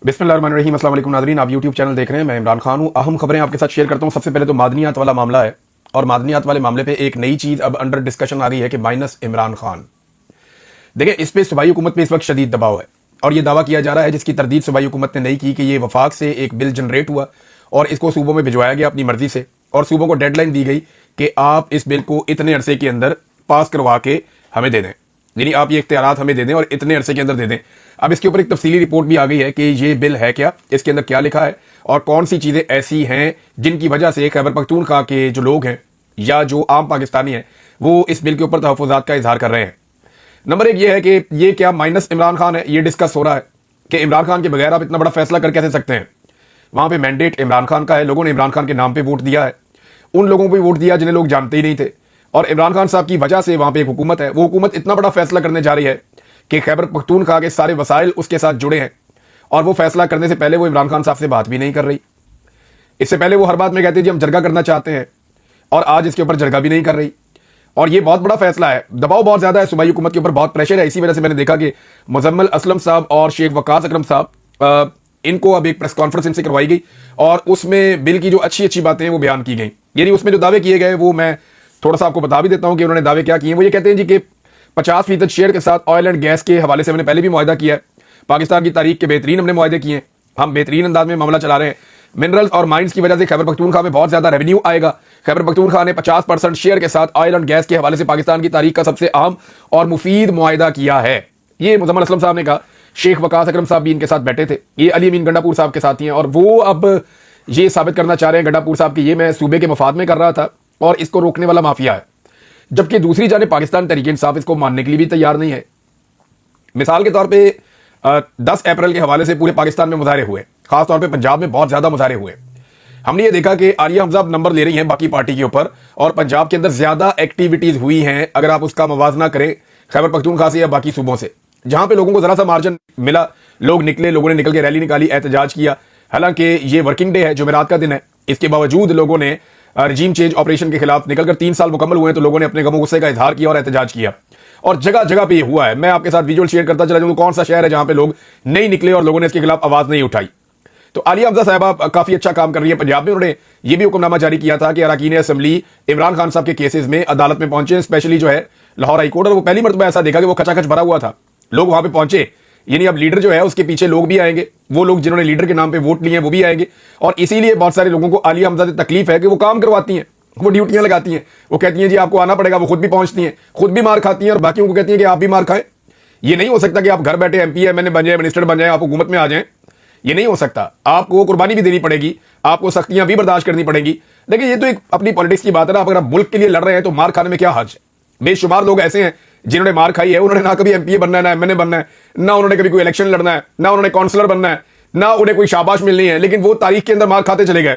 बिस्मिल्लाहिर्रहमानिर्रहीम। अस्सलाम वालेकुम नाज़रीन, आप यूट्यूब चैनल देख रहे हैं। मैं इमरान खान हूँ। अहम खबरें आपके साथ शेयर करता हूँ। सबसे पहले तो मादनियात वाला मामला है, और मादनियात वाले मामले पे एक नई चीज़ अब अंडर डिस्कशन आ रही है कि माइनस इमरान खान। देखिए, इस पे सूबाई हुकूमत पे इस वक्त शदीद दबाव है, और ये दावा किया जा रहा है, जिसकी तरदीद सूबाई हुकूमत ने नहीं की, कि ये वफाक से एक बिल जनरेट हुआ और इसको सूबों में भिजवाया गया अपनी मर्जी से, और सूबों को डेडलाइन दी गई कि आप इस बिल को इतने अरसे के अंदर पास करवा के हमें दे दें, यानी आप ये इख्तियारात हमें दे दें और इतने अरसे के अंदर दे दें। अब इसके ऊपर एक तफसीली रिपोर्ट भी आ गई है कि ये बिल है क्या, इसके अंदर क्या लिखा है, और कौन सी चीज़ें ऐसी हैं जिनकी वजह से खैबर पख्तूनख्वा के जो लोग हैं या जो आम पाकिस्तानी हैं वो इस बिल के ऊपर तहफ़्फ़ुज़ात का इजहार कर रहे हैं। नंबर एक ये है कि ये क्या माइनस इमरान खान है, ये डिस्कस हो रहा है कि इमरान खान के बगैर आप इतना बड़ा फैसला कर कैसे सकते हैं। वहां पे मैंडेट इमरान खान का है, लोगों ने इमरान खान के नाम पे वोट दिया है, उन लोगों को भी वोट दिया जिन्हें लोग जानते ही नहीं थे, और इमरान खान साहब की वजह से वहां पे एक हुकूमत है। वो हुकूमत इतना बड़ा फैसला करने जा रही है कि खैबर पख्तूनख्वा के सारे वसाइल उसके साथ जुड़े हैं, और वो फैसला करने से पहले वो इमरान खान साहब से बात भी नहीं कर रही। इससे पहले वो हर बात में कहते जी हम जरगा करना चाहते हैं, और आज इसके ऊपर जरगा भी नहीं कर रही। और ये बहुत बड़ा फैसला है, दबाव बहुत ज्यादा है, सूबाई हुकूमत के ऊपर बहुत प्रेशर है। इसी वजह से मैंने देखा कि मुजम्मिल असलम साहब और शेख वकास अकरम साहब, इनको अब एक प्रेस कॉन्फ्रेंस इनसे करवाई गई, और उसमें बिल की जो अच्छी अच्छी बातें हैं वो बयान की गई। यानी उसमें जो दावे किए गए वो मैं थोड़ा सा आपको बता भी देता हूं कि उन्होंने दावे क्या किए। वो ये कहते हैं जी कि 50% शेयर के साथ ऑयल एंड गैस के हवाले से हमने पहले भी मुआहदा किया है, पाकिस्तान की तारीख के बेहतरीन हमने मुआहदे किए हैं, हम बेहतरीन अंदाज में मामला चला रहे हैं। मिनरल्स और माइंस की वजह से खैबर पख्तूनख्वा में बहुत ज्यादा रेवेन्यू आएगा। खैबर पख्तूनख्वा ने 50% शेयर के साथ ऑयल एंड गैस के हवाले से पाकिस्तान की तारीख का सबसे अहम और मुफीद मुआहदा किया है। ये मुजम्मिल असलम साहब ने कहा। शेख वकास अकरम साहब भी इनके साथ बैठे थे, ये अली अमीन गंडापुर साहब के साथ ही हैं, और वो अब ये साबित करना चाह रहे हैं गंडापुर साहब कि ये मैं सूबे के मफाद में कर रहा था और इसको रोकने वाला माफिया है। जबकि दूसरी जानिब पाकिस्तान तहरीक इंसाफ इसको मानने के लिए भी तैयार नहीं है। मिसाल के तौर पे 10 अप्रैल के हवाले से पूरे पाकिस्तान में मुजाहरे हुए, खासतौर पे पंजाब में बहुत ज्यादा मुजाहरे हुए। हमने ये देखा कि आलिया हमजा नंबर ले रही हैं बाकी पार्टी के ऊपर, और पंजाब के अंदर ज्यादा एक्टिविटीज हुई हैं अगर आप उसका मवाजना करें खैबर पख्तूनख्वा से या बाकी सूबों से। जहां पे लोगों को जरा सा मार्जिन मिला, लोग निकले, लोगों ने निकल के रैली निकाली, एहतजाज किया। हालांकि ये वर्किंग डे है, जुमेरात का दिन है, इसके बावजूद लोगों ने रजीम चेंज ऑपरेशन के खिलाफ निकलकर 3 साल मुकम्मल हुए हैं, तो लोगों ने अपने गमो गुस्से का इजहार किया और एहतजाज किया, और जगह जगह पे ये हुआ है। मैं आपके साथ विजुअल शेयर करता चला जाऊं, कौन सा शहर है जहां पे लोग नहीं निकले और लोगों ने इसके खिलाफ आवाज नहीं उठाई। तो आलिया हमजा साहबा काफी अच्छा काम कर रही है पंजाब में। उन्होंने ये भी हुक्मनामा जारी किया था कि अरकान असेंबली इमरान खान साहब के केसेस में अदालत में पहुंचे, स्पेशली जो है लाहौर हाई कोर्ट, और वो पहली मरतबा ऐसा देखा कि वो खचाखच भरा हुआ था, लोग वहां पे पहुंचे। यानी अब लीडर जो है उसके पीछे लोग भी आएंगे, वो लोग जिन्होंने लीडर के नाम पे वोट लिए हैं वो भी आएंगे, और इसीलिए बहुत सारे लोगों को आलिया हमजा से तकलीफ है कि वो काम करवाती हैं, वो ड्यूटियां लगाती हैं, वो कहती हैं जी आपको आना पड़ेगा, वो खुद भी पहुंचती हैं, खुद भी मार खाती हैं, और बाकियों को कहती हैं कि आप भी मार खाएं। ये नहीं हो सकता कि आप घर बैठे MP MNA बन जाए, मिनिस्टर बन जाए, आप हुकूमत में आ जाएं, ये नहीं हो सकता। आपको कुर्बानी भी देनी पड़ेगी, आपको सख्तियां भी बर्दाश्त करनी पड़ेगी। देखिए, ये तो एक अपनी पॉलिटिक्स की बात है ना। अगर आप मुल्क के लिए लड़ रहे हैं तो मार खाने में क्या हर्ज है। बेशुमार लोग ऐसे हैं जिन्होंने मार खाई है, उन्होंने ना कभी MPA बनना है, ना MNA बनना है, ना उन्होंने कभी कोई इलेक्शन लड़ना है, ना उन्होंने काउंसलर बनना है, ना उन्हें कोई शाबाश मिलनी है, लेकिन वो तारीख के अंदर मार खाते चले गए।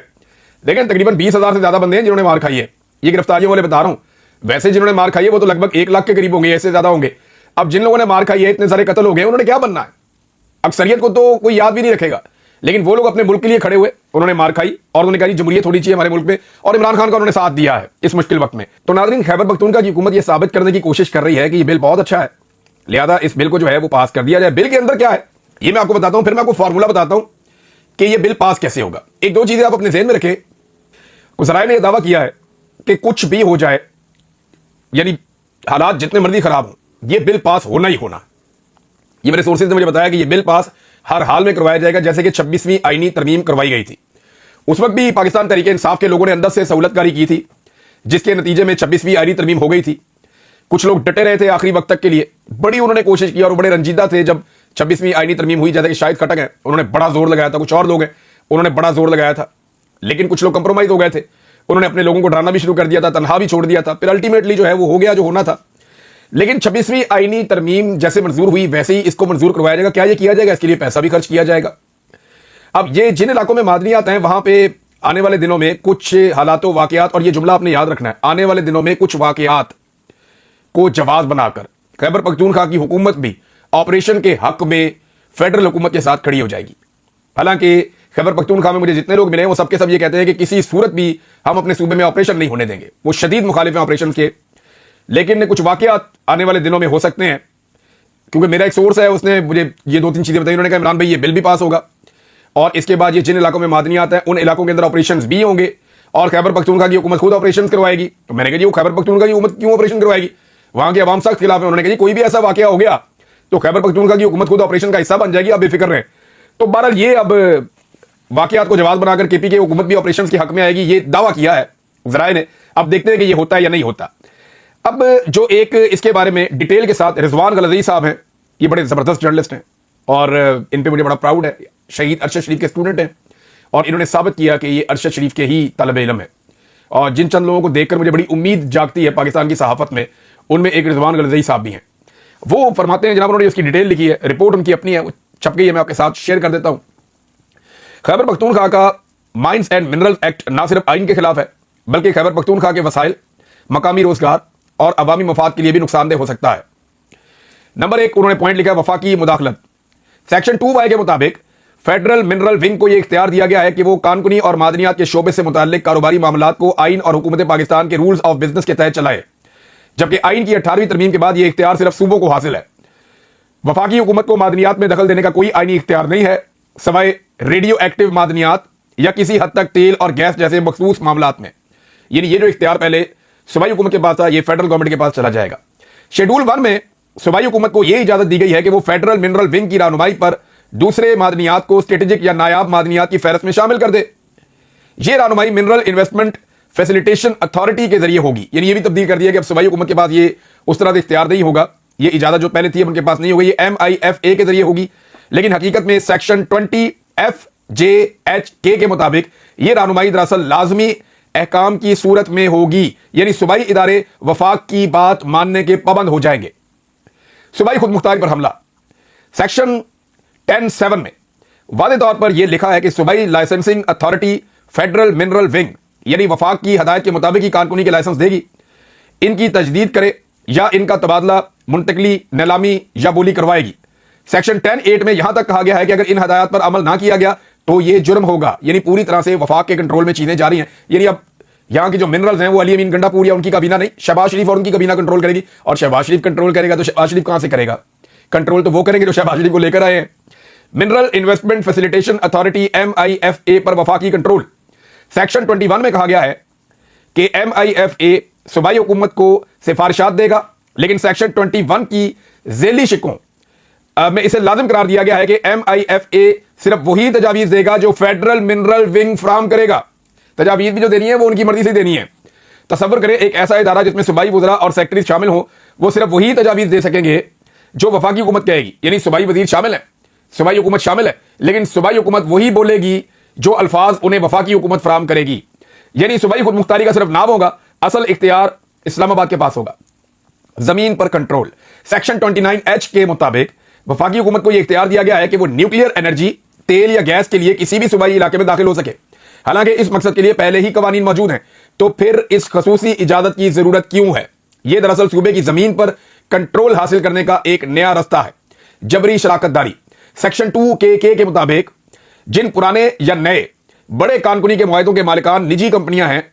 लेकिन तकरीबन 20,000 से ज्यादा बंदे हैं जिन्होंने मार खाई है, ये गिरफ्तारियों वाले बता रहा हूं। वैसे जिन्होंने मार खाई है वो तो लगभग 1 लाख के करीब होंगे, ऐसे ज्यादा होंगे। अब जिन लोगों ने मार खाई है, इतने सारे कत्ल हो गए, उन्होंने क्या बनना है। अक्सरियत को तो कोई याद भी नहीं रखेगा, लेकिन वो लोग अपने मुल्क के लिए खड़े हुए, उन्होंने मार खाई, और उन्होंने कहा जमहूरियत होनी चाहिए हमारे मुल्क में, और इमरान खान का उन्होंने साथ दिया है इस मुश्किल वक्त में। तो नाज़रीन, खैबर पख्तूनख्वा की हुकूमत यह साबित करने की कोशिश कर रही है कि यह बिल बहुत अच्छा है, लिहाजा इस बिल को जो है वो पास कर दिया जाए। बिल के अंदर क्या है ये मैं आपको बताता हूं, फिर मैं आपको फॉर्मूला बताता हूं कि यह बिल पास कैसे होगा। एक दो चीजें आप अपने ज़हन में रखें। गुजराए ने यह दावा किया है कि कुछ भी हो जाए, यानी हालात जितने मर्जी खराब हो, यह बिल पास होना ही होना। यह मेरे सोर्सेज ने मुझे बताया कि यह बिल पास हर हाल में करवाया जाएगा, जैसे कि 26वीं आईनी तरमीम करवाई गई थी। उस वक्त भी पाकिस्तान तहरीक इंसाफ के लोगों ने अंदर से सहूलतकारी की थी, जिसके नतीजे में 26वीं आईनी तरमीम हो गई थी। कुछ लोग डटे रहे थे आखिरी वक्त तक के लिए, बड़ी उन्होंने कोशिश की, और बड़े रंजीदा थे जब 26वीं आईनी तरमीम हुई, जैसे कि शाहिद खटक है, उन्होंने बड़ा जोर लगाया था, कुछ और लोग हैं उन्होंने बड़ा जोर लगाया था, लेकिन कुछ लोग कंप्रोमाइज हो गए थे, उन्होंने अपने लोगों को डराना भी शुरू कर दिया था, तनहा भी छोड़ दिया था। फिर अल्टीमेटली जो है वो हो गया जो होना था। लेकिन 26वीं आईनी तरमीम जैसे मंजूर हुई वैसे ही इसको मंजूर करवाया जाएगा। क्या ये किया जाएगा? इसके लिए पैसा भी खर्च किया जाएगा। अब ये जिन इलाकों में मादनियात हैं वहां पे आने वाले दिनों में कुछ हालातों वाकयात, और ये जुमला आपने याद रखना है, आने वाले दिनों में कुछ वाकयात को जवाब बनाकर खैबर पख्तूनख्वा की हुकूमत भी ऑपरेशन के हक में फेडरल हुकूमत के साथ खड़ी हो जाएगी। हालांकि खैबर पख्तूनख्वा में मुझे जितने लोग मिले हैं वो सबके सब ये कहते हैं कि किसी सूरत भी हम अपने सूबे में ऑपरेशन नहीं होने देंगे। वो शदीद मुखालिफ हैं ऑपरेशन के, लेकिन कुछ वाकयात आने वाले दिनों में हो सकते हैं। क्योंकि मेरा एक सोर्स है, उसने मुझे ये 2-3 चीजें बताई। उन्होंने कहा इमरान भाई ये बिल भी पास होगा, और इसके बाद ये जिन इलाकों में मादनियात हैं उन इलाकों के अंदर ऑपरेशंस भी होंगे और खैबर पख्तूनख्वा की हुकूमत खुद ऑपरेशन करवाएगी। तो मैंने कहा जी वो खैबर पख्तूनख्वा की हुकूमत क्यों ऑपरेशन करवाएगी, वहां के अवाम सख्त खिलाफ है। उन्होंने कहा जी कोई भी ऐसा वाकया हो गया तो खैबर पख्तूनख्वा की हुकूमत खुद ऑपरेशन का हिस्सा बन जाएगी, आप बेफिक्र रहें। तो बहरहाल ये अब वाकयात को जवाब बनाकर केपी की हुकूमत भी ऑपरेशन के हक में आएगी, ये दावा किया है जराए ने। अब देखते हैं कि ये होता है या नहीं होता। अब जो एक इसके बारे में डिटेल के साथ रिजवान गलज़ई साहब हैं, ये बड़े जबरदस्त जर्नलिस्ट हैं और इन पे मुझे बड़ा प्राउड है। शहीद अरशद शरीफ के स्टूडेंट हैं और इन्होंने साबित किया कि ये अरशद शरीफ के ही तलबे इल्म है। और जिन चंद लोगों को देखकर मुझे बड़ी उम्मीद जागती है पाकिस्तान की सहाफत में, उनमें एक रिजवान गलज़ई साहब भी हैं। वो फरमाते हैं, जनाब उन्होंने उसकी डिटेल लिखी है, रिपोर्ट उनकी अपनी है, वो छप गई है, मैं आपके साथ शेयर कर देता हूं। खैबर पख्तूनख्वा का माइंस एंड मिनरल एक्ट ना सिर्फ आइन के खिलाफ है बल्कि खैबर पख्तूनख्वा के वसाइल, मकामी रोजगार और अवामी मफाद के लिए भी नुकसानदेह हो सकता है। नंबर 1 उन्होंने पॉइंट लिखा है वफाकी मुदाखलत। सेक्शन 2Y के मुताबिक फेडरल मिनरल विंग को यह इख्तियार दिया गया है कि वो कानूनी और मादनियात के शोबे से मुताल्लिक कारोबारी मामलात को आइन और हुकूमत पाकिस्तान के रूल्स ऑफ बिजनेस के तहत चलाए, जबकि आइन की 18वीं तरमीम के बाद यह इख्तियार सिर्फ सूबों को हासिल है। वफाकी हुकूमत को मादनियात में दखल देने का कोई आइनी इख्तियार नहीं है सवाए रेडियो एक्टिव मादनियात या किसी हद तक तेल और गैस जैसे मखसूस मामलात में। यानी ये जो इख्तियार पहले सूबाई हुकूमत के पास था, ये फेडरल गवर्नमेंट के पास चला जाएगा। शेड्यूल 1 में सूबाई हुकूमत को यह इजाजत दी गई है कि वो फेडरल मिनरल विंग की रहनुमाई पर दूसरे मादनियात को स्ट्रेटेजिक या नायाब मादनियात की फहरस्त में शामिल कर दे। यह रहनुमाई मिनरल इन्वेस्टमेंट फैसिलिटेशन अथॉरिटी के जरिए होगी। यानी ये भी तब्दील कर दिया कि अब सूबाई हुकूमत के पास ये उस तरह से इख्तियार नहीं होगा, ये इजाजत जो पहले थी उनके पास नहीं होगी, ये MIFA के जरिए होगी। लेकिन हकीकत में सेक्शन 20FJHK के मुताबिक यह रहनुमाई दरअसल लाजमी अहकाम की सूरत में होगी, यानी सूबाई इदारे वफाक की बात मानने के पाबंद हो जाएंगे। सूबाई खुद मुख्तारी पर हमला। सेक्शन 10(7) में वादे तौर पर यह लिखा है कि सूबाई licensing authority federal mineral wing यानी वफाक की हदायत के मुताबिक ही कानूनी के लाइसेंस देगी, इनकी तजदीद करे या इनका तबादला, मुंतकली, नीलामी या बोली करवाएगी। सेक्शन 10(8) में यहां तक कहा गया है कि अगर इन हदायत पर अमल ना किया गया तो यह जुर्म होगा। यानी पूरी तरह से वफाक के कंट्रोल में चीजें जा रही हैं। यानी अब यहां की जो मिनरल्स हैं वो अली अमीन गंडापुर या उनकी कबीना नहीं, शहबाज शरीफ और उनकी कबीना कंट्रोल करेगी। और शहबाज शरीफ कंट्रोल करेगा तो शहबाज शरीफ कहां से करेगा कंट्रोल? तो वो करेंगे जो शहबाज शरीफ को लेकर आए हैं। Mineral investment facilitation authority MIFA पर वफाकी कंट्रोल। सेक्शन 21 में कहा गया है कि MIFA सूबाई हुकूमत को सिफारिशात देगा, लेकिन सेक्शन 21 की झेली शिकों में इसे लाजिम करार दिया गया है कि MIFA सिर्फ वही तजावीज देगा जो फेडरल मिनरल विंग फ्राहम करेगा। तजावीज भी जो देनी है वो उनकी मर्जी से देनी है। तसव्वुर करें एक ऐसा इदारा जिसमें सूबाई वज़रा और सेक्रेटरी शामिल हो, वो सिर्फ वही तजावीज दे सकेंगे जो वफाकी हुकूमत कहेगी। यानी सूबाई वजीर शामिल है, सूबाई हुकूमत शामिल है, लेकिन सूबाई हुकूमत वही बोलेगी जो अल्फाज उन्हें वफाकी हुकूमत फ्राहम करेगी। यानी सूबाई खुद मुख्तारी का सिर्फ नाम होगा, असल इख्तियार इस्लामाबाद के पास होगा। जमीन पर कंट्रोल। सेक्शन 29H के मुताबिक वफाकी हुकूमत को यह इख्तियार दिया गया है कि वो न्यूक्लियर एनर्जी, तेल या गैस के लिए किसी भी सूबाई इलाके में दाखिल हो सके। हालांकि इस मकसद के लिए पहले ही कवानीन मौजूद हैं, तो फिर इस खसूसी इजाजत की जरूरत क्यों है? यह दरअसल सूबे की जमीन पर कंट्रोल हासिल करने का एक नया रास्ता है। जबरी शराकतदारी। सेक्शन 2KK के मुताबिक जिन पुराने या नए बड़े कानूनी के मुआहदों के मालिकान निजी कंपनियां हैं,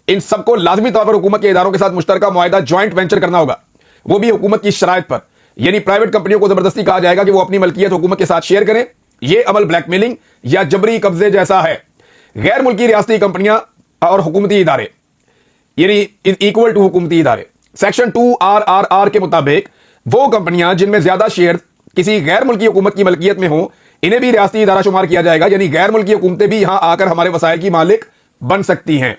इन सबको लाजमी तौर पर हुकूमत के इदारों के साथ मुश्तरका मुआहदा ज्वाइंट वेंचर करना होगा, वो भी हुकूमत की शराइत पर। यानी प्राइवेट कंपनियों को जबरदस्ती कहा जाएगा कि वो अपनी मलकियत हुकूमत के साथ शेयर करें। यह अमल ब्लैकमेलिंग या जबरी कब्जे जैसा है। गैर मुल्की रियासती कंपनियां और हुकूमती इदारे यानी इक्वल टू हुकूमती इदारे। सेक्शन 2RRR के मुताबिक वो कंपनियां जिनमें ज्यादा शेयर किसी गैर मुल्की हुकूमत की मलकियत में हो, इन्हें भी रियासती इदारा शुमार किया जाएगा। यानी गैर मुल्की हुकूमतें भी यहां आकर हमारे वसाइल की मालिक बन सकती हैं।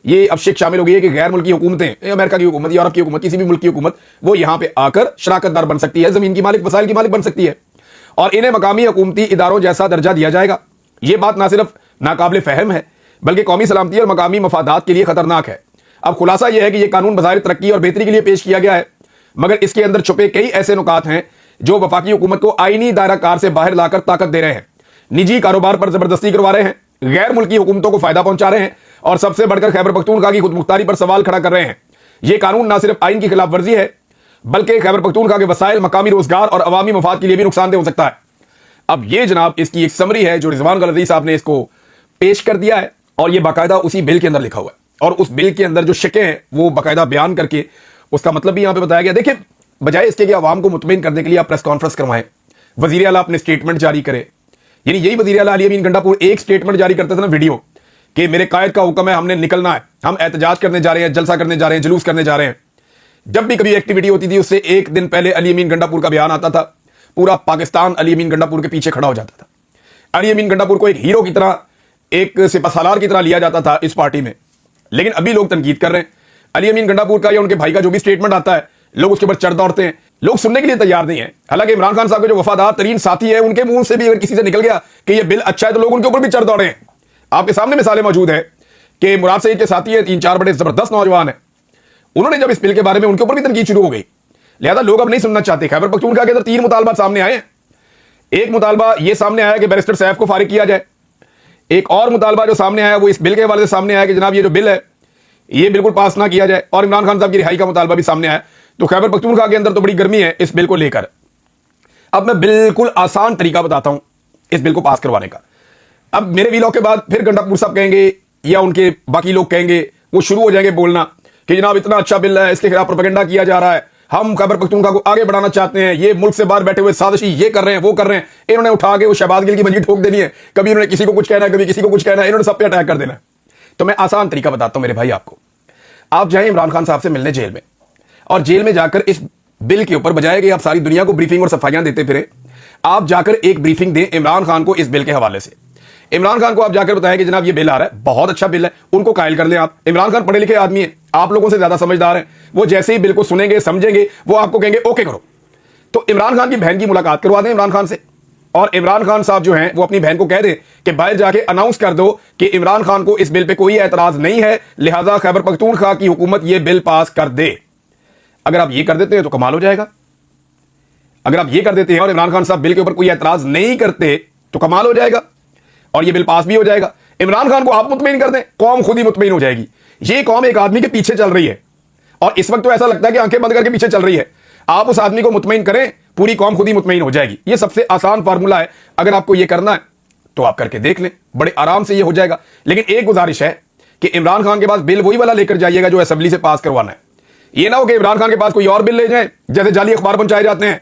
ये अब शिक शामिल हो गई है कि गैर मुल्की हुकूमतें, अमेरिका की हुकूमत, यूरोप की हुकूमत, किसी भी मुल्क की हुकूमत, वो यहां पे आकर शराकतदार बन सकती है, जमीन की मालिक, वसाइल की मालिक बन सकती है, और इन्हें मकामी हुकूमती इदारों जैसा दर्जा दिया जाएगा। यह बात ना सिर्फ नाकाबिल फहम है बल्कि कौमी सलामती और मकामी मफादात के लिए खतरनाक है। अब खुलासा यह है कि यह कानून बज़ाहिर तरक्की और बेहतरी के लिए पेश किया गया है, मगर इसके अंदर छुपे कई ऐसे नुकात हैं जो वफाकी हुकूमत को आईनी दायरा कार से बाहर लाकर ताकत दे रहे हैं, निजी कारोबार पर जबरदस्ती करवा रहे हैं, गैर मुल्की हुकूमतों को फायदा पहुंचा रहे हैं, और सबसे बढ़कर खैबर पख्तूनख्वा की खुद मुख्तारी पर सवाल खड़ा कर रहे हैं। यह कानून ना सिर्फ आइन की खिलाफ वर्जी है बल्कि खैबर पख्तूनख्वा के वसाइल, मकामी रोजगार और अवामी मफाद के लिए भी नुकसानदेह हो सकता है। अब यह जनाब इसकी एक समरी है जो रिजवान गलज़ई साहब ने इसको पेश कर दिया है, और यह बाकायदा उसी बिल के अंदर लिखा हुआ है, और उस बिल के अंदर जो शिकें हैं वो बाकायदा बयान करके उसका मतलब भी यहां पे बताया गया। देखिए, बजाय इसके कि आवाम को मुतमईन करने के लिए आप प्रेस कॉन्फ्रेंस करवाएं, वजीर आला अपने स्टेटमेंट जारी करे, यानी यही वज़ीर आला अली अमीन गंडापुर एक स्टेटमेंट जारी करते थे ना, वीडियो, कि मेरे कायद का हुक्म है, हमने निकलना है, हम एहतजाज करने जा रहे हैं, जलसा करने जा रहे हैं, जुलूस करने जा रहे हैं। जब भी कभी एक्टिविटी होती थी उससे एक दिन पहले अली अमीन गंडापुर का बयान आता था, पूरा पाकिस्तान अली अमीन गंडापुर के पीछे खड़ा हो जाता था। अली अमीन गंडापुर को एक हीरो की तरह, एक सिपहसालार की तरह लिया जाता था इस पार्टी में। लेकिन अभी लोग तनकीद कर रहे हैं अली अमीन गंडापुर का या उनके भाई का जो भी स्टेटमेंट आता है, लोग उसके ऊपर चढ़ दौड़ते हैं, लोग सुनने के लिए तैयार नहीं है। हालांकि इमरान खान साहब के जो वफादार तरीन साथी है, उनके मुंह से भी अगर किसी से निकल गया कि यह बिल अच्छा है तो लोग उनके ऊपर भी चढ़ दौड़े हैं। आपके सामने मिसालें मौजूद है कि मुराद सईद के साथी है, 3-4 बड़े जबरदस्त नौजवान है, उन्होंने जब इस बिल के बारे में, उनके ऊपर भी तनकीद शुरू हो गई। लिहाजा लोग अब नहीं सुनना चाहते। खैबर पख्तूनख्वा के अंदर 3 मुतालबा सामने आए हैं। एक मुतालबा यह सामने आया कि बैरिस्टर सैफ को फारिग किया जाए। एक और मुतालबा जो सामने आया वो इस बिल के हवाले से सामने आया कि जनाब ये जो बिल है ये बिल्कुल पास ना किया जाए, और इमरान खान साहब की रिहाई का मुतालबा भी सामने आया। तो खैबर पख्तूनख्वा के अंदर तो बड़ी गर्मी है इस बिल को लेकर। अब मैं बिल्कुल आसान तरीका बताता हूं इस बिल को पास करवाने का। अब मेरे वीलॉग के बाद फिर गंडापुर साहब कहेंगे या उनके बाकी लोग कहेंगे, वो शुरू हो जाएंगे बोलना कि जनाब इतना अच्छा बिल है, इसके खिलाफ प्रोपेगेंडा किया जा रहा है, हम खैबर पख्तूनख्वा को आगे बढ़ाना चाहते हैं, ये मुल्क से बाहर बैठे हुए साजिशी ये कर रहे हैं, वो कर रहे हैं। इन्होंने उठा के वो शहबाज गिल की मंजी ठोक देनी है, कभी इन्होंने किसी को कुछ कहना है, कभी किसी को कुछ कहना है, इन्होंने सब पे अटैक कर देना है। तो मैं आसान तरीका बताता हूं मेरे भाई आपको। आप जाएं इमरान खान साहब से मिलने जेल में, और जेल में जाकर इस बिल के ऊपर, बजाय कि आप सारी दुनिया को ब्रीफिंग और सफाइयां देते फिरे, आप जाकर एक ब्रीफिंग दें इमरान खान को इस बिल के हवाले से। इमरान खान को आप जाकर बताएं कि जनाब ये बिल आ रहा है, बहुत अच्छा बिल है, उनको कायल कर लें आप। इमरान खान पढ़े लिखे आदमी है, आप लोगों से ज्यादा समझदार हैं, वो जैसे ही बिल को सुनेंगे समझेंगे वो आपको कहेंगे ओके करो। तो इमरान खान की बहन की मुलाकात करवा दें इमरान खान से, और इमरान खान साहब जो हैं वो अपनी बहन को कह दें कि बाहर जाके अनाउंस कर दो कि इमरान खान को इस बिल पे कोई एतराज नहीं है, लिहाजा खैबर पख्तूनख्वा की हुकूमत ये बिल पास कर दे। अगर आप ये कर देते हैं तो कमाल हो जाएगा। अगर आप ये कर देते हैं और इमरान खान साहब बिल के ऊपर कोई एतराज नहीं करते तो कमाल हो जाएगा, और ये बिल पास भी हो जाएगा। इमरान खान को आप मुतमईन कर दें, कौम खुद ही मुतमईन हो जाएगी। ये कौम एक आदमी के पीछे चल रही है, और इस वक्त तो ऐसा लगता है कि आंखें बंद करके पीछे चल रही है। आप उस आदमी को मुतमईन करें, पूरी कौम खुद ही मुतमईन हो जाएगी। ये सबसे आसान फार्मूला है। अगर आपको ये करना है तो आप करके देख लें, बड़े आराम से ये हो जाएगा। लेकिन एक गुजारिश है कि इमरान खान के पास बिल वही वाला लेकर जाइएगा जो असेंबली से पास करवाना है। ये ना हो कि इमरान खान के पास कोई और बिल ले जाए, जैसे जाली अखबार पहुंचाए जाते हैं।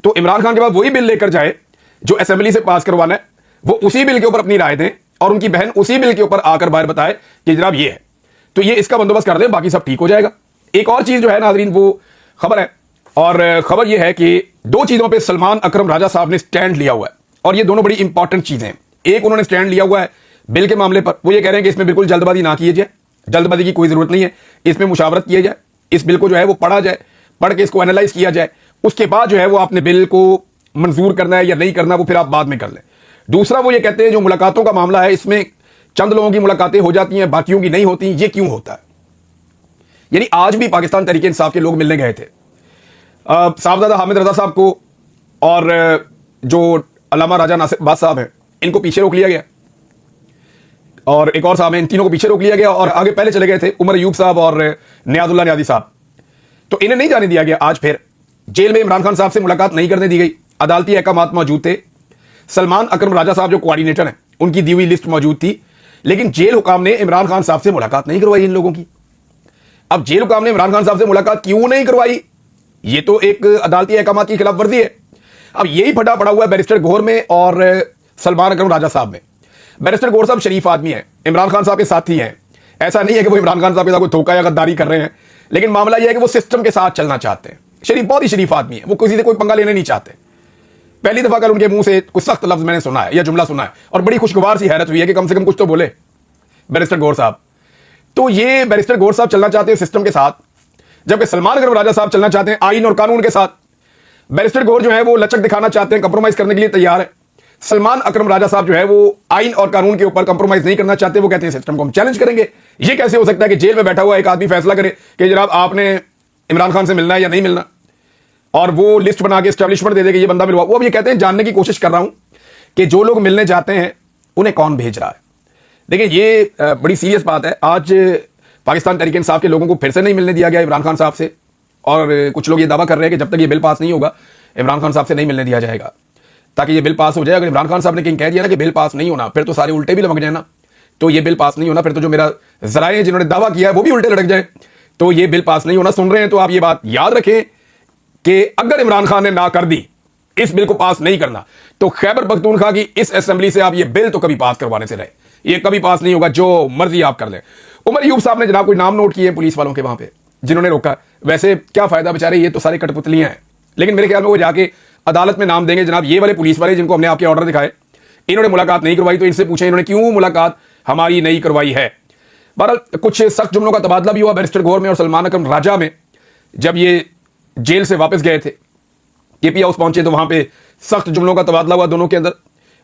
तो इमरान खान के पास वही बिल लेकर जाए जो असेंबली से पास करवाना है, वो उसी बिल के ऊपर अपनी राय दें, और उनकी बहन उसी बिल के ऊपर आकर बाहर बताए कि जनाब ये है। तो ये इसका बंदोबस्त कर दे, बाकी सब ठीक हो जाएगा। एक और चीज जो है नाज़रीन, वो खबर है, और खबर ये है कि 2 चीजों पे सलमान अकरम राजा साहब ने स्टैंड लिया हुआ है, और ये दोनों बड़ी इंपॉर्टेंट चीजें हैं। एक, उन्होंने स्टैंड लिया हुआ है बिल के मामले पर, वो ये कह रहे हैं कि इसमें बिल्कुल जल्दबाजी ना की जाए, जल्दबाजी की कोई जरूरत नहीं है, इसमें मुशावरत किया जाए, इस बिल को जो है वो पढ़ा जाए, पढ़ के इसको एनालाइज किया जाए, उसके बाद जो है वो आपने बिल को मंजूर करना है या नहीं करना वो फिर आप बाद में कर लें। दूसरा, वो ये कहते हैं जो मुलाकातों का मामला है, इसमें चंद लोगों की मुलाकातें हो जाती हैं, बाकियों की नहीं होती, ये क्यों होता है? यानी आज भी पाकिस्तान तहरीक इंसाफ के लोग मिलने गए थे साहबजादा हामिद रजा साहब को, और जो अल्लामा राजा नासिर अब्बास साहब हैं इनको पीछे रोक लिया गया, और एक और साहब हैं, इन तीनों को पीछे रोक लिया गया, और आगे पहले चले गए थे उमर अयूब साहब और नियाजुल्लाह नियाजी साहब। तो इन्हें नहीं जाने दिया गया। आज फिर जेल में इमरान खान साहब से मुलाकात नहीं करने दी गई, अदालती अहकामात मौजूद थे। सलमान अकरम राजा साहब जो कोऑर्डिनेटर हैं उनकी दी हुई लिस्ट मौजूद थी, लेकिन जेल हुकाम ने इमरान खान साहब से मुलाकात नहीं करवाई इन लोगों की। अब जेल हुकाम ने इमरान खान साहब से मुलाकात क्यों नहीं करवाई? ये तो एक अदालती अहकामात की खिलाफ वर्जी है। अब यही फटा पड़ा हुआ है बैरिस्टर गौहर में और सलमान अकरम राजा साहब में। बैरिस्टर गौहर साहब शरीफ आदमी है, इमरान खान साहब के साथी हैं। ऐसा नहीं है कि वो इमरान खान साहब के साथ कोई धोखा या गद्दारी कर रहे हैं, लेकिन मामला यह है कि वो सिस्टम के साथ चलना चाहते हैं। शरीफ, बहुत ही शरीफ आदमी है, वो किसी से कोई पंगा लेने नहीं चाहते। पहली दफा कल उनके मुंह से कुछ सख्त लफ्ज मैंने सुना है या जुमला सुना है, और बड़ी खुशगवार सी हैरत हुई है कि कम से कम कुछ तो बोले बैरिस्टर गौहर साहब। तो ये बैरिस्टर गौहर साहब चलना चाहते हैं सिस्टम के साथ, जबकि सलमान अकरम राजा साहब चलना चाहते हैं आईन और कानून के साथ। बैरिस्टर गौहर जो है वो लचक दिखाना चाहते हैं, कंप्रोमाइज करने के लिए तैयार है। सलमान अकरम राजा साहब जो है वो आइन और कानून के ऊपर कंप्रोमाइज नहीं करना चाहते। वो कहते हैं सिस्टम को हम चैलेंज करेंगे। ये कैसे हो सकता है कि जेल में बैठा हुआ एक आदमी फैसला करे कि जनाब आपने इमरान खान से मिलना है या नहीं मिलना, और वो लिस्ट बना के एस्टेब्लिशमेंट दे दे कि ये बंदा मिलवा। वो अब ये कहते हैं जानने की कोशिश कर रहा हूं कि जो लोग मिलने जाते हैं उन्हें कौन भेज रहा है। देखिए, ये बड़ी सीरियस बात है। आज पाकिस्तान तहरीक इंसाफ के लोगों को फिर से नहीं मिलने दिया गया इमरान खान साहब से, और कुछ लोग ये दावा कर रहे हैं कि जब तक ये बिल पास नहीं होगा इमरान खान साहब से नहीं मिलने दिया जाएगा, ताकि ये बिल पास हो जाए। अगर इमरान खान साहब ने कहीं कह दिया ना कि बिल पास नहीं होना, फिर तो सारे उल्टे भी लटक जाए ना। तो ये बिल पास नहीं होना, फिर तो जो मेरा जराए हैं जिन्होंने दावा किया है वो भी उल्टे लटक जाए। तो ये बिल पास नहीं होना। सुन रहे हैं तो आप ये बात याद रखें कि अगर इमरान खान ने ना कर दी इस बिल को पास नहीं करना, तो खैबर पख्तूनख्वा की इस असेंबली से आप ये बिल तो कभी पास करवाने से रहे, ये कभी पास नहीं होगा, जो मर्जी आप कर लें। उमर अयूब साहब ने जनाब कोई नाम नोट किए पुलिस वालों के वहां पे जिन्होंने रोका। वैसे क्या फायदा बेचारे, ये तो सारे कठपुतलियां हैं, लेकिन मेरे ख्याल में वो जाके अदालत में नाम देंगे, जनाब ये वाले पुलिस वाले जिनको हमने आपके ऑर्डर दिखाए इन्होंने मुलाकात नहीं करवाई, तो इनसे पूछें इन्होंने क्यों मुलाकात हमारी नहीं करवाई है। बहरहाल कुछ सख्त जुमलों का तबादला भी हुआ बैरिस्टर गौहर में और सलमान अकरम राजा में। जब ये जेल से वापस गए थे, केपी हाउस पहुंचे, तो वहां पे सख्त जुमलों का तबादला हुआ दोनों के अंदर,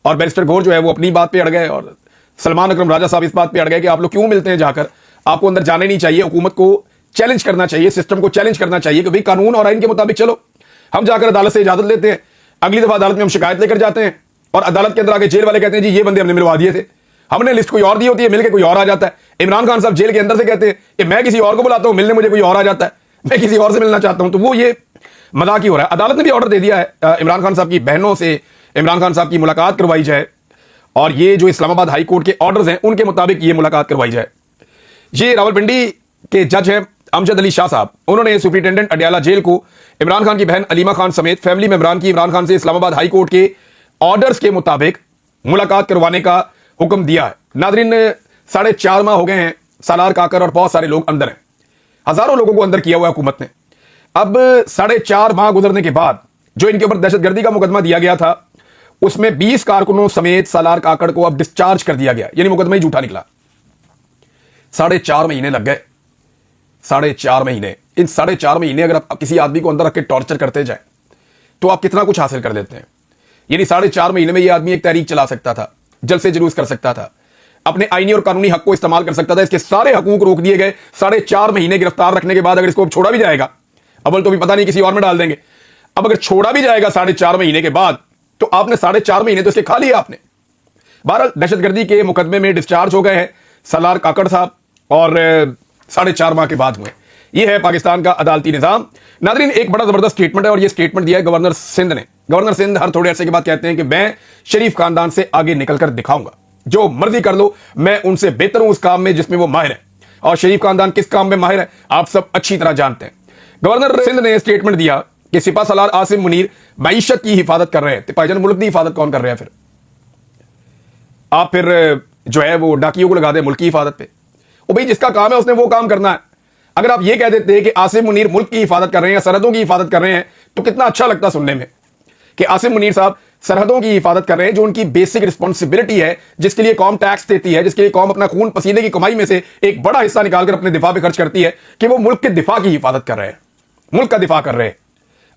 और बैरिस्टर गौहर जो है वो अपनी बात पे अड़ गए और सलमान अकरम राजा साहब इस बात पे अड़ गए कि आप लोग क्यों मिलते हैं जाकर, आपको अंदर जाने नहीं चाहिए, हुकूमत को चैलेंज करना चाहिए, सिस्टम को चैलेंज करना चाहिए कि भाई कानून और आइन के मुताबिक चलो। हम जाकर अदालत से इजाजत लेते हैं, अगली दफा अदालत में हम शिकायत लेकर जाते हैं और अदालत के अंदर आके जेल वाले कहते हैं जी ये बंदे हमने मिलवा दिए थे, हमने लिस्ट कोई और दी होती है, मिलके कोई और आ जाता है। इमरान खान साहब जेल के अंदर से कहते हैं कि मैं किसी और को बुलाता हूं, मिलने मुझे कोई और आ जाता है, मैं किसी और से मिलना चाहता हूं। तो वो ये मजाक ही हो रहा है। अदालत ने भी ऑर्डर दे दिया है इमरान खान साहब की बहनों से इमरान खान साहब की मुलाकात करवाई जाए, और ये जो इस्लामाबाद हाई कोर्ट के ऑर्डर्स हैं उनके मुताबिक ये मुलाकात करवाई जाए। ये रावलपिंडी के जज हैं अमजद अली शाह साहब, उन्होंने सुप्रिंटेंडेंट अडयाला जेल को इमरान खान की बहन अलीमा खान समेत फैमिली मेंबरान की इमरान खान से इस्लामाबाद हाई कोर्ट के ऑर्डर्स के मुताबिक मुलाकात करवाने का हुक्म दिया है। नादरीन, 4.5 माह हो गए हैं, सालार काकर और बहुत सारे लोग अंदर हैं, हजारों लोगों को अंदर किया हुआ हुकूमत ने। अब 4.5 माह गुजरने के बाद जो इनके ऊपर दहशतगर्दी का मुकदमा दिया गया था उसमें 20 कारकुनों समेत सालार काकड़ को अब डिस्चार्ज कर दिया गया, यानी मुकदमा ही झूठा निकला। 4.5 महीने लग गए, 4.5 महीने। इन 4.5 महीने अगर आप किसी आदमी को अंदर रख के टॉर्चर करते जाए तो आप कितना कुछ हासिल कर लेते हैं। यानी 4.5 महीने में यह आदमी एक तहरीक चला सकता था, जलसे जुलूस कर सकता था, अपने आईनी और कानूनी हक को इस्तेमाल कर सकता था। इसके सारे हकूक रोक दिए गए। 4.5 महीने गिरफ्तार रखने के बाद अगर इसको छोड़ा भी जाएगा, अव्वल तो भी पता नहीं किसी और में डाल देंगे, अब अगर छोड़ा भी जाएगा 4.5 महीने के बाद, तो आपने 4.5 महीने तो इसके खा लिया आपने। बहरहाल दहशतगर्दी के मुकदमे में डिस्चार्ज हो गए हैं सालार काकड़ साहब, और 4.5 माह के बाद हुए। यह है पाकिस्तान का अदालती निजाम। नादरीन, एक बड़ा जबरदस्त स्टेटमेंट है, और यह स्टेटमेंट दिया है गवर्नर सिंध ने। गवर्नर सिंध हर थोड़े अरसे के बाद कहते हैं कि मैं शरीफ खानदान से आगे निकलकर दिखाऊंगा, जो मर्जी कर लो, मैं उनसे बेहतर हूं उस काम में जिसमें वो माहिर है। और शरीफ खानदान किस काम में माहिर है आप सब अच्छी तरह जानते हैं। गवर्नर सिंध ने स्टेटमेंट दिया कि सिपा सलार आसिम मुनीर मईशत की हिफाजत कर रहे हैं। तो भाईजान, मुल्क की हिफाजत कौन कर रहे हैं? फिर आप फिर जो है वो डाकियों को लगा दे मुल्क की हिफाजत पे। वो भाई जिसका काम है उसने वो काम करना है। अगर आप ये कह देते हैं कि आसिम मुनीर मुल्क की हिफाजत कर रहे हैं या सरहदों की हिफाजत कर रहे हैं, तो कितना अच्छा लगता सुनने में कि आसिम मुनीर साहब सरहदों की हिफाजत कर रहे हैं, जो उनकी बेसिक रिस्पॉन्सिबिलिटी है, जिसके लिए कौम टैक्स देती है, जिसके लिए कौम अपना खून पसीने की कमाई में से एक बड़ा हिस्सा निकालकर अपने दिफा पे खर्च करती है, कि वो मुल्क के दिफा की हिफाजत कर रहे हैं, मुल्क का दिफा कर रहे हैं।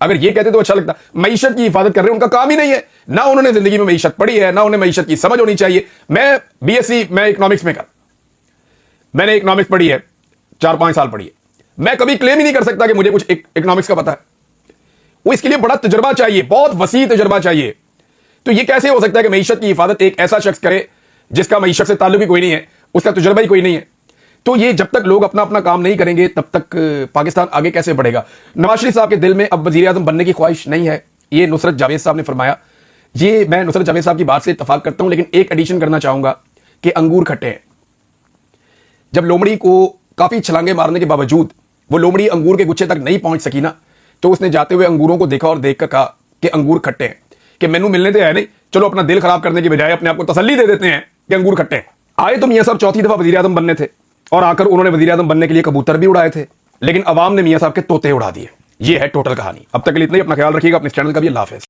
अगर ये कहते तो अच्छा लगता। मईशत की हिफाजत कर रहे हैं, उनका काम ही नहीं है, ना उन्होंने जिंदगी में मईशत पढ़ी है, ना उन्हें मईशत की समझ होनी चाहिए। मैं बीएससी मैं इकोनॉमिक्स में मैंने इकोनॉमिक्स पढ़ी है, 4-5 साल पढ़ी है। मैं कभी क्लेम ही नहीं कर सकता कि मुझे कुछ इकोनॉमिक्स का पता है। वो इसके लिए बड़ा तजुर्बा चाहिए, बहुत वसी तजुर्बा चाहिए। तो ये कैसे हो सकता है कि मईशत की हिफाजत एक ऐसा शख्स करे जिसका मईशत से ताल्लुक ही कोई नहीं है, उसका तजुर्बा ही कोई नहीं है। तो ये जब तक लोग अपना अपना काम नहीं करेंगे तब तक पाकिस्तान आगे कैसे बढ़ेगा। नवाज शरीफ साहब के दिल में अब वजीर आजम बनने की ख्वाहिश नहीं है, ये नुसरत जावेद साहब ने फरमाया। ये मैं नुसरत जावेद साहब की बात से इत्तफाक करता हूं, लेकिन एक एडिशन करना चाहूंगा कि अंगूर खट्टे हैं। जब लोमड़ी को काफी छलांगे मारने के बावजूद वो लोमड़ी अंगूर के गुच्छे तक नहीं पहुंच सकी ना, तो उसने जाते हुए अंगूरों को देखा और देखकर कहा कि अंगूर खट्टे हैं, कि मैनू मिलने तो है नहीं, चलो अपना दिल खराब करने की बजाय अपने आप को तसल्ली दे देते हैं कि अंगूर खट्टे हैं। आए तो मियां साहब चौथी दफा वजीर आजम बनने थे, और आकर उन्होंने वजीर आजम बनने के लिए कबूतर भी उड़ाए थे, लेकिन अवाम ने मियां साहब के तोते उड़ा दिए। ये है टोटल कहानी। अब तक के लिए इतना ही। अपना ख्याल रखिएगा, अपने चैनल का भी। अल्लाह हाफिज़।